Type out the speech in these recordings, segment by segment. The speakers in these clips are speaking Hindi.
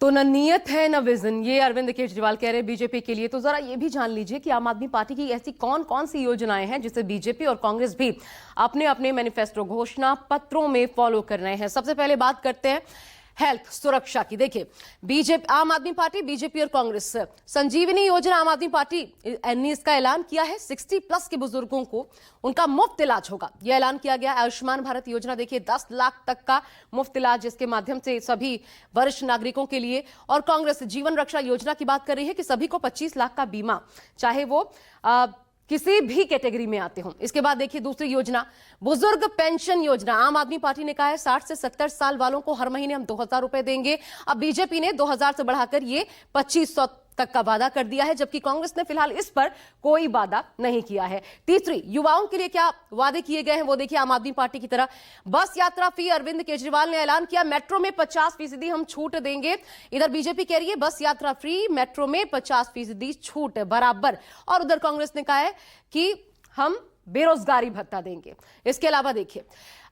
तो न नियत है न विजन, ये अरविंद केजरीवाल कह रहे हैं बीजेपी के लिए। तो जरा ये भी जान लीजिए कि आम आदमी पार्टी की ऐसी कौन कौन सी योजनाएं हैं जिसे बीजेपी और कांग्रेस भी अपने अपने मैनिफेस्टो घोषणा पत्रों में फॉलो कर रहे हैं। सबसे पहले बात करते हैं हेल्थ सुरक्षा की। देखिए, बीजेपी, आम आदमी पार्टी, बीजेपी और कांग्रेस, संजीवनी योजना आम आदमी पार्टी ने इसका ऐलान किया है। 60+ के बुजुर्गों को उनका मुफ्त इलाज होगा, यह ऐलान किया गया। आयुष्मान भारत योजना देखिए, 10 लाख तक का मुफ्त इलाज जिसके माध्यम से सभी वरिष्ठ नागरिकों के लिए। और कांग्रेस जीवन रक्षा योजना की बात कर रही है कि सभी को 25 लाख का बीमा, चाहे वो किसी भी कैटेगरी में आते हों। इसके बाद देखिए दूसरी योजना, बुजुर्ग पेंशन योजना। आम आदमी पार्टी ने कहा है 60 से 70 साल वालों को हर महीने हम 2000 रुपए देंगे। अब बीजेपी ने 2000 से बढ़ाकर ये 2500 तक का वादा कर दिया है, जबकि कांग्रेस ने फिलहाल इस पर कोई वादा नहीं किया है। तीसरी, युवाओं के लिए क्या वादे किए गए हैं वो देखिए। आम आदमी पार्टी की तरह बस यात्रा फी, अरविंद केजरीवाल ने ऐलान किया मेट्रो में 50% हम छूट देंगे। इधर बीजेपी कह रही है बस यात्रा फ्री, मेट्रो में 50% छूट बराबर। और उधर कांग्रेस ने कहा है कि हम बेरोजगारी भत्ता देंगे। इसके अलावा देखिए,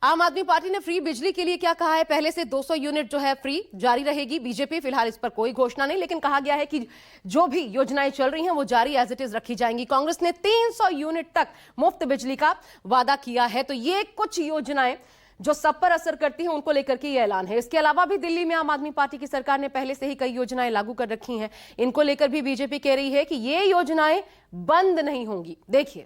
आम आदमी पार्टी ने फ्री बिजली के लिए क्या कहा है, पहले से 200 यूनिट जो है फ्री जारी रहेगी। बीजेपी फिलहाल इस पर कोई घोषणा नहीं, लेकिन कहा गया है कि जो भी योजनाएं चल रही हैं वो जारी एज इट इज रखी जाएंगी। कांग्रेस ने 300 यूनिट तक मुफ्त बिजली का वादा किया है। तो ये कुछ योजनाएं जो सब पर असर करती हैं उनको लेकर के ये ऐलान है। इसके अलावा भी दिल्ली में आम आदमी पार्टी की सरकार ने पहले से ही कई योजनाएं लागू कर रखी हैं। इनको लेकर भी बीजेपी कह रही है कि ये योजनाएं बंद नहीं होंगी। देखिए,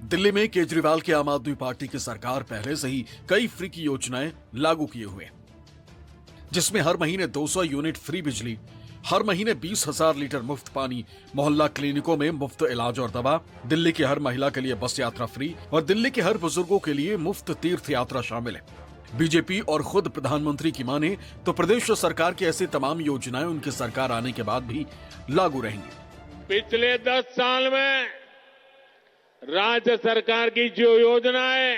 दिल्ली में केजरीवाल की आम आदमी पार्टी की सरकार पहले से ही कई फ्री की योजनाएं लागू किए हुए हैं, जिसमें हर महीने 200 यूनिट फ्री बिजली, हर महीने 20,000 लीटर मुफ्त पानी, मोहल्ला क्लिनिकों में मुफ्त इलाज और दवा, दिल्ली की हर महिला के लिए बस यात्रा फ्री और दिल्ली के हर बुजुर्गों के लिए मुफ्त तीर्थ यात्रा शामिल है। बीजेपी और खुद प्रधानमंत्री की माने तो प्रदेश सरकार की ऐसी तमाम योजनाएं उनकी सरकार आने के बाद भी लागू रहेंगी। पिछले 10 साल में राज्य सरकार की जो योजनाएं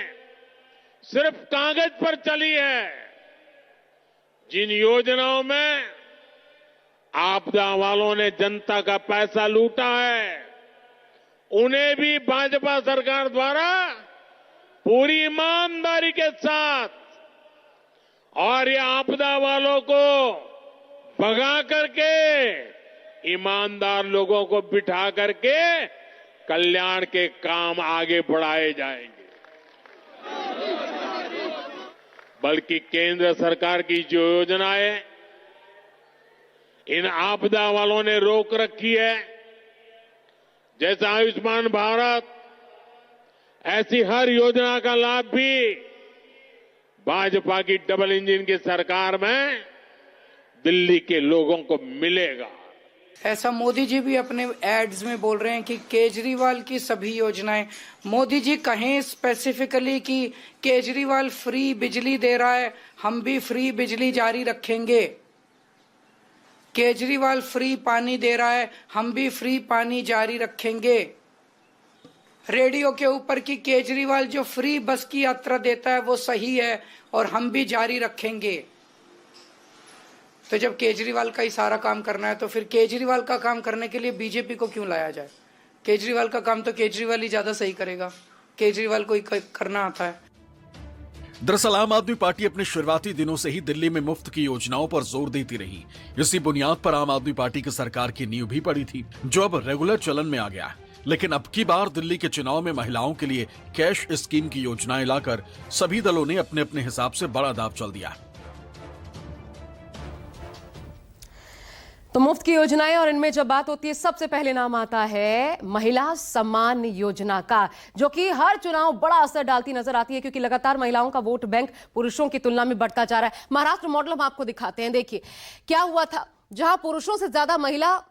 सिर्फ कागज पर चली है, जिन योजनाओं में आपदा वालों ने जनता का पैसा लूटा है, उन्हें भी भाजपा सरकार द्वारा पूरी ईमानदारी के साथ और ये आपदा वालों को भगा करके ईमानदार लोगों को बिठा करके कल्याण के काम आगे बढ़ाए जाएंगे। बल्कि केंद्र सरकार की जो योजनाएं इन आपदा वालों ने रोक रखी है, जैसे आयुष्मान भारत, ऐसी हर योजना का लाभ भी भाजपा की डबल इंजन की सरकार में दिल्ली के लोगों को मिलेगा। ऐसा मोदी जी भी अपने एड्स में बोल रहे हैं कि केजरीवाल की सभी योजनाएं, मोदी जी कहें स्पेसिफिकली कि केजरीवाल फ्री बिजली दे रहा है, हम भी फ्री बिजली जारी रखेंगे। केजरीवाल फ्री पानी दे रहा है, हम भी फ्री पानी जारी रखेंगे। रेडियो के ऊपर कि केजरीवाल जो फ्री बस की यात्रा देता है वो सही है और हम भी जारी रखेंगे। तो जब केजरीवाल का ही सारा काम करना है तो फिर केजरीवाल का काम करने के लिए बीजेपी को क्यों लाया जाए? केजरीवाल का काम तो केजरीवाल ही ज्यादा सही करेगा, केजरीवाल को ही करना आता है। दरअसल आम आदमी पार्टी अपने शुरुआती दिनों से ही दिल्ली में मुफ्त की योजनाओं पर जोर देती रही। इसी बुनियाद पर आम आदमी पार्टी की सरकार की नींव भी पड़ी थी, जो अब रेगुलर चलन में आ गया है। लेकिन अब की बार दिल्ली के चुनाव में महिलाओं के लिए कैश स्कीम की योजनाएं लाकर सभी दलों ने अपने अपने हिसाब से बड़ा दांव चल दिया। तो मुफ्त की योजनाएं और इनमें जब बात होती है, सबसे पहले नाम आता है महिला सम्मान योजना का, जो कि हर चुनाव बड़ा असर डालती नजर आती है, क्योंकि लगातार महिलाओं का वोट बैंक पुरुषों की तुलना में बढ़ता जा रहा है। महाराष्ट्र मॉडल हम आपको दिखाते हैं। देखिए क्या हुआ था, जहां पुरुषों से ज्यादा महिला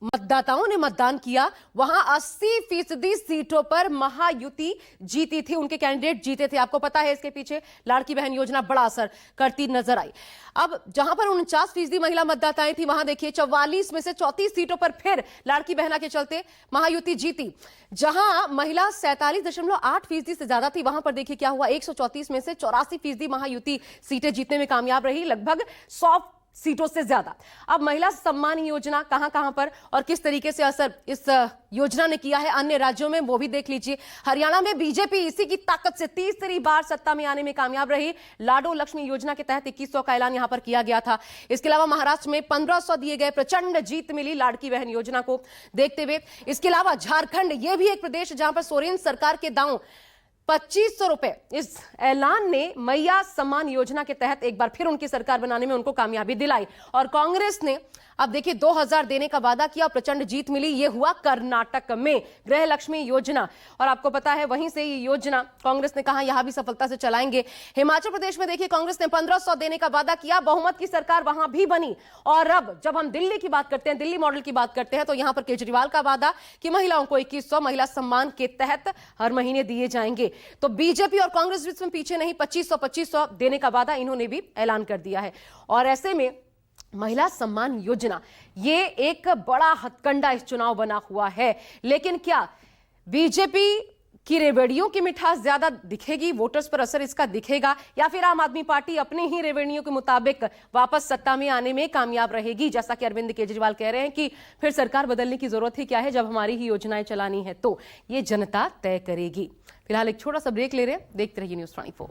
मतदाताओं ने मतदान किया, वहां 80% सीटों पर महायुति जीती थी, उनके कैंडिडेट जीते थे। आपको पता है इसके पीछे लाड़की बहन योजना बड़ा असर करती नजर आई। अब जहां पर 49% महिला मतदाताएं थी, वहां देखिए 44 में से 34 सीटों पर फिर लाड़की बहना के चलते महायुति जीती। जहां महिला 47.8% से ज्यादा थी, वहां पर देखिए क्या हुआ, 134 में से 84% महायुति सीटें जीतने में कामयाब रही। लगभग 100 सीटों से ज्यादा। अब महिला सम्मान योजना कहां पर और किस तरीके से असर इस योजना ने किया है अन्य राज्यों में, वो भी देख लीजिए। हरियाणा में बीजेपी इसी की ताकत से तीसरी बार सत्ता में आने में कामयाब रही। लाडो लक्ष्मी योजना के तहत 2100 का ऐलान यहां पर किया गया था। इसके अलावा महाराष्ट्र में 1500 दिए गए, प्रचंड जीत मिली लाड़की बहन योजना को देखते हुए। इसके अलावा झारखंड, यह भी एक प्रदेश जहां पर सोरेन सरकार के दांव 2500 रुपए। इस ऐलान ने मैया सम्मान योजना के तहत एक बार फिर उनकी सरकार बनाने में उनको कामयाबी दिलाई। और कांग्रेस ने अब देखिए 2000 देने का वादा किया, प्रचंड जीत मिली। यह हुआ कर्नाटक में गृह लक्ष्मी योजना, और आपको पता है वहीं से ये योजना कांग्रेस ने कहा यहां भी सफलता से चलाएंगे। हिमाचल प्रदेश में देखिए कांग्रेस ने 1500 देने का वादा किया, बहुमत की सरकार वहां भी बनी। और अब जब हम दिल्ली की बात करते हैं, दिल्ली मॉडल की बात करते हैं, तो यहां पर केजरीवाल का वादा कि महिलाओं को 2100 महिला सम्मान के तहत हर महीने दिए जाएंगे। तो बीजेपी और कांग्रेस इसमें पीछे नहीं, 2500 देने का वादा इन्होंने भी ऐलान कर दिया है। और ऐसे में महिला सम्मान योजना ये एक बड़ा हथकंडा इस चुनाव बना हुआ है। लेकिन क्या बीजेपी की रेवड़ियों की मिठास ज्यादा दिखेगी, वोटर्स पर असर इसका दिखेगा, या फिर आम आदमी पार्टी अपने ही रेवड़ियों के मुताबिक वापस सत्ता में आने में कामयाब रहेगी? जैसा कि अरविंद केजरीवाल कह रहे हैं कि फिर सरकार बदलने की जरूरत ही क्या है जब हमारी ही योजनाएं चलानी है। तो ये जनता तय करेगी। फिलहाल एक छोटा सा ब्रेक ले रहे हैं, देखते रहिए न्यूज़ 24।